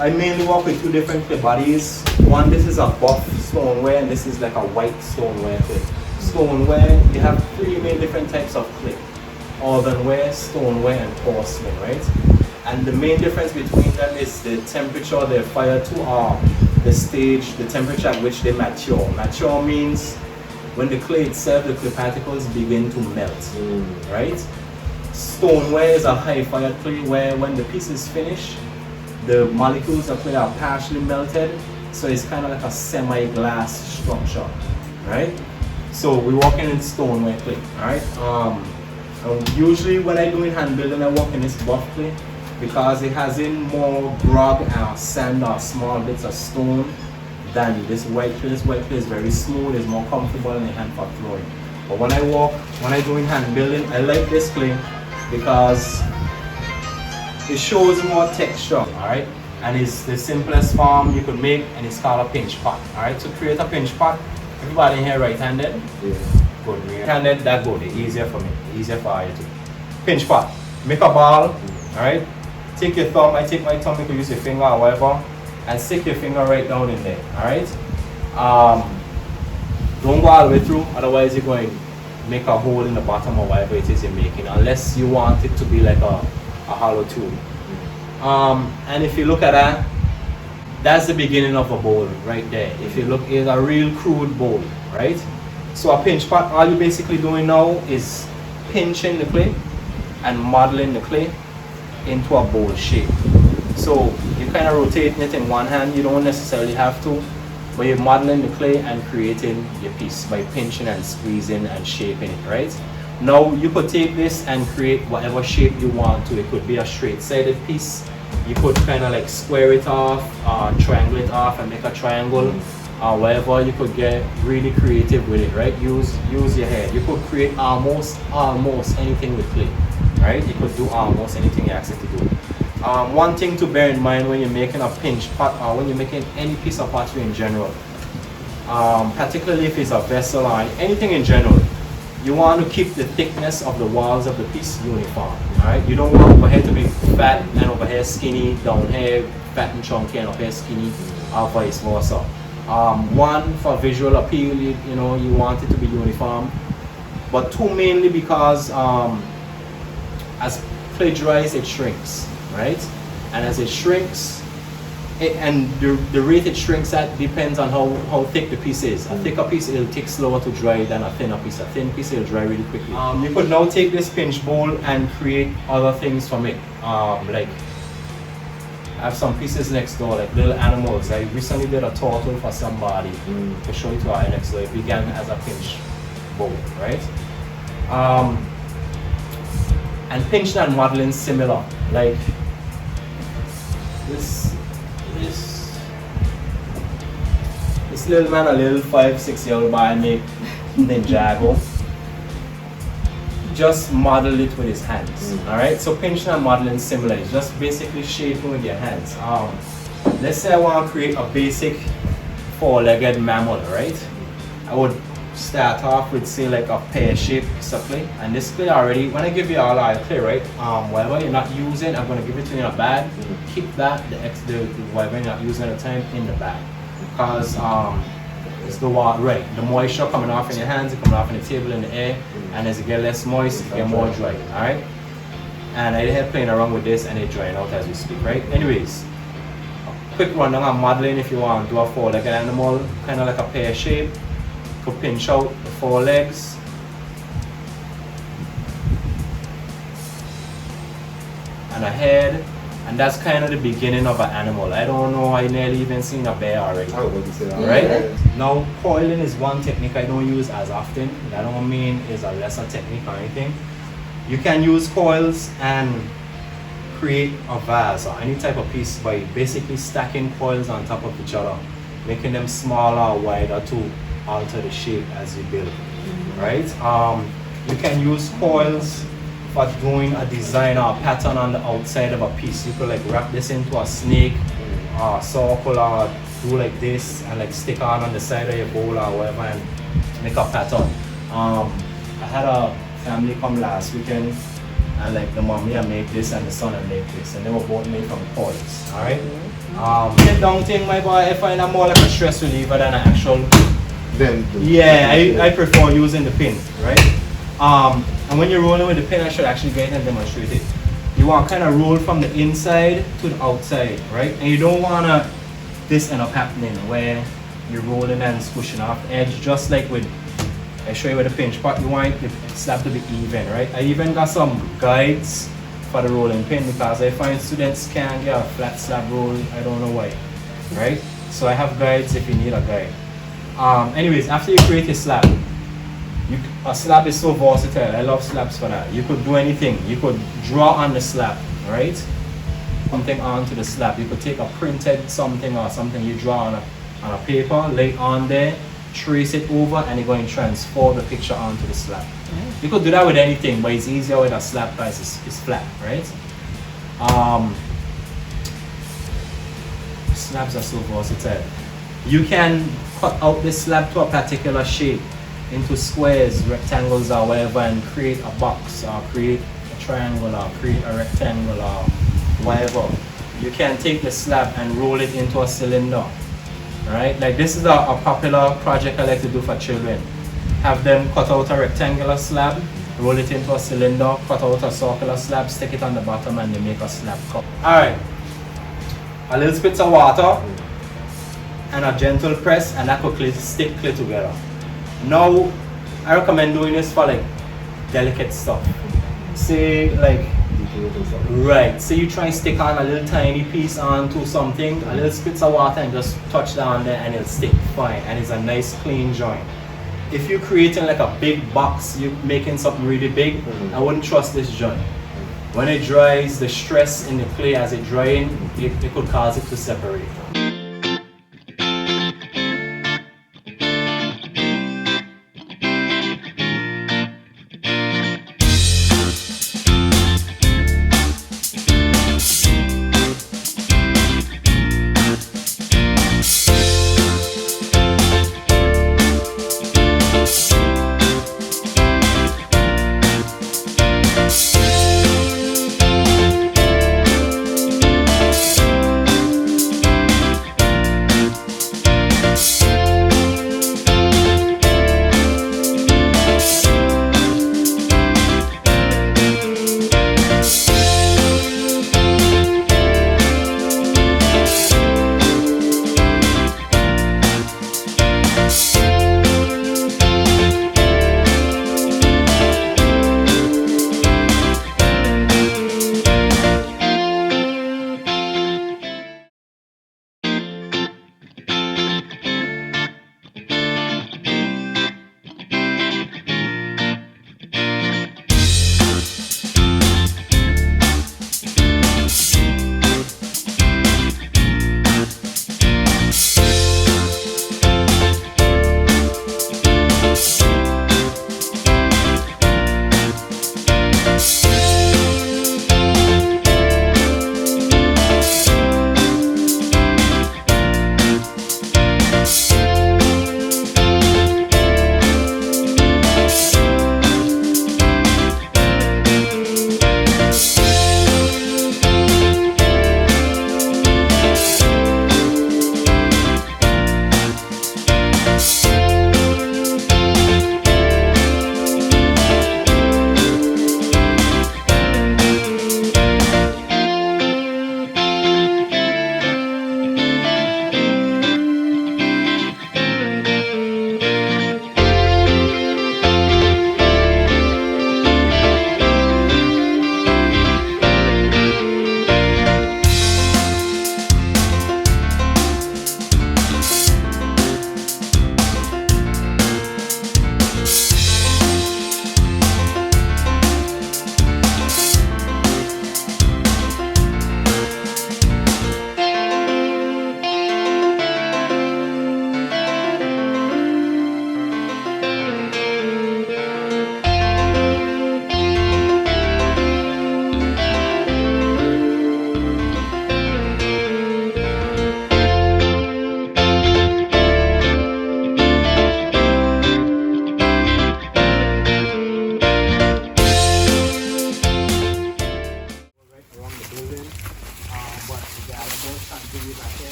I mainly work with two different clay bodies. One, this is a buff stoneware, and this is like a white stoneware clay. Stoneware, you have three main different types of clay: earthenware, stoneware, and porcelain, right? And the main difference between them is the temperature they're fired to, or the stage, the temperature at which they mature. Mature means when the clay itself, the clay particles begin to melt, right? Stoneware is a high fired clay where when the piece is finished, the molecules of clay are partially melted, so it's kind of like a semi-glass structure, right? So we're working in stoneware clay, alright? Usually when I do in hand building, I work in this buff clay because it has in more grog and sand or small bits of stone than this white clay. This white clay is very smooth, it's more comfortable in the hand for throwing. But when I do in hand building, I like this clay because it shows more texture, alright? And it's the simplest form you could make, and it's called a pinch pot, alright? To create a pinch pot, everybody in here right-handed? Yeah. Good. Right-handed, that good. It's easier for me, easier for you too. Pinch pot. Make a ball, alright? Take your thumb, I take my thumb, you can use your finger or whatever, and stick your finger right down in there, alright? Don't go all the way through, otherwise you're going to make a hole in the bottom or whatever it is you're making, unless you want it to be like a hollow tube. And if you look at that, that's the beginning of a bowl right there. If you look, it's a real crude bowl, right? So a pinch pot, all you're basically doing now is pinching the clay and modeling the clay into a bowl shape. So you're kind of rotating it in one hand, you don't necessarily have to, but you're modeling the clay and creating your piece by pinching and squeezing and shaping it, right? Now you could take this and create whatever shape you want to. It could be a straight-sided piece. You could kind of like square it off, triangle it off and make a triangle, or whatever. You could get really creative with it, right? Use your head. You could create almost anything with clay, right? You could do almost anything you ask it to do. One thing to bear in mind when you're making a pinch pot, or when you're making any piece of pottery in general, particularly if it's a vessel or anything in general, you want to keep the thickness of the walls of the piece uniform, alright? You don't want over here to be fat and over here skinny, down here fat and chunky and up here skinny, or vice versa. One, for visual appeal, you want it to be uniform, but two, mainly because as clay dries, it shrinks, right? And as it shrinks, the rate it shrinks at depends on how thick the piece is. A thicker piece, it'll take slower to dry than a thinner piece. A thin piece, it'll dry really quickly. You could now take this pinch bowl and create other things from it. Like, I have some pieces next door, like little animals. I recently did a turtle for somebody to show it to our next door. It began as a pinch bowl, right? And pinch and modeling similar. Like, this little man, a little 5-6-year-old boy made Ninjago, just model it with his hands. Alright, so pinching and modeling similar. It's just basically shaping with your hands. Let's say I want to create a basic 4-legged mammal, right? I would start off with, say, like a pear-shaped piece of clay. And this clay already, when I give you all our clay, right, whatever you're not using, I'm going to give it to you in a bag. Keep that, the whatever you're not using at the time, in the bag. Because it's the water, right, the moisture coming off in your hands, it's coming off in the table, in the air, and as it gets less moist, it gets more dry, alright? And I had playing around with this and it's drying out as we speak, right? Anyways, a quick rundown on modeling. If you want to do a 4-legged animal, kind of like a pear shape, you could pinch out the 4 legs. And a head. And that's kind of the beginning of an animal. I don't know, I nearly even seen a bear already. I was going to say that. Right? Now, coiling is one technique I don't use as often. That don't mean it's a lesser technique or anything. You can use coils and create a vase or any type of piece by basically stacking coils on top of each other, making them smaller or wider to alter the shape as you build. Right? You can use coils for doing a design or a pattern on the outside of a piece. You could like wrap this into a snake or a circle, or do like this and like stick on the side of your bowl or whatever and make a pattern. I had a family come last weekend, and like the mommy I made this and the son I made this, and they were both made from coils. Alright? Sit down thing, my boy, I find I'm more like a stress reliever than an actual. Then I prefer using the pin, right? And when you're rolling with the pin, I should actually get it and demonstrate it. You want to kind of roll from the inside to the outside, right? And you don't want this end up happening where you're rolling and squishing off the edge, just like with, I show you with the pinch pot, you want the slab to be even, right? I even got some guides for the rolling pin because I find students can't get a flat slab roll, I don't know why, right? So I have guides if you need a guide. Anyways, after you create your slab, a slab is so versatile. I love slabs for that. You could do anything. You could draw on the slab, right? Something onto the slab. You could take a printed something or something you draw on a paper, lay it on there, trace it over, and you're going to transfer the picture onto the slab. You could do that with anything, but it's easier with a slab because it's flat, right? Slabs are so versatile. You can cut out the slab to a particular shape, into squares, rectangles, or whatever, and create a box, or create a triangle, or create a rectangle, or whatever. You can take the slab and roll it into a cylinder, right? Like this is a popular project I like to do for children. Have them cut out a rectangular slab, roll it into a cylinder, cut out a circular slab, stick it on the bottom, and they make a slab cup. Alright, a little spritz of water, and a gentle press, and that could stick clear together. Now, I recommend doing this for like delicate stuff. Say like, right, say you try and stick on a little tiny piece onto something, a little spritz of water and just touch down there and it'll stick fine, and it's a nice clean joint. If you're creating like a big box, you're making something really big, I wouldn't trust this joint. When it dries, the stress in the clay as it drying, it could cause it to separate.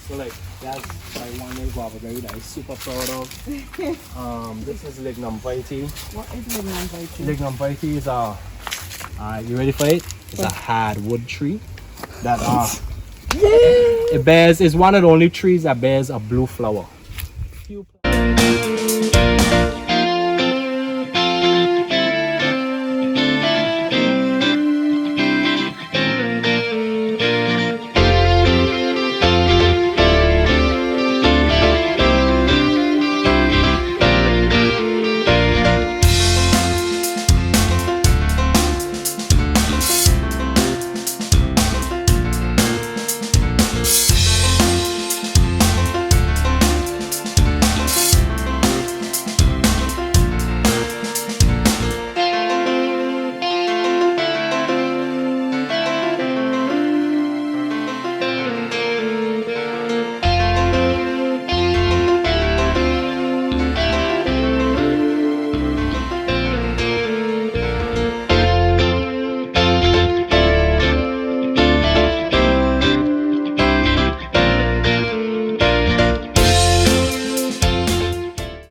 So like that's my one neighbor over there that I'm super proud of. This is lignum vitae. What is lignum vitae? Lignum vitae is you ready for it? It's a hardwood tree that it bears, is one of the only trees that bears a blue flower.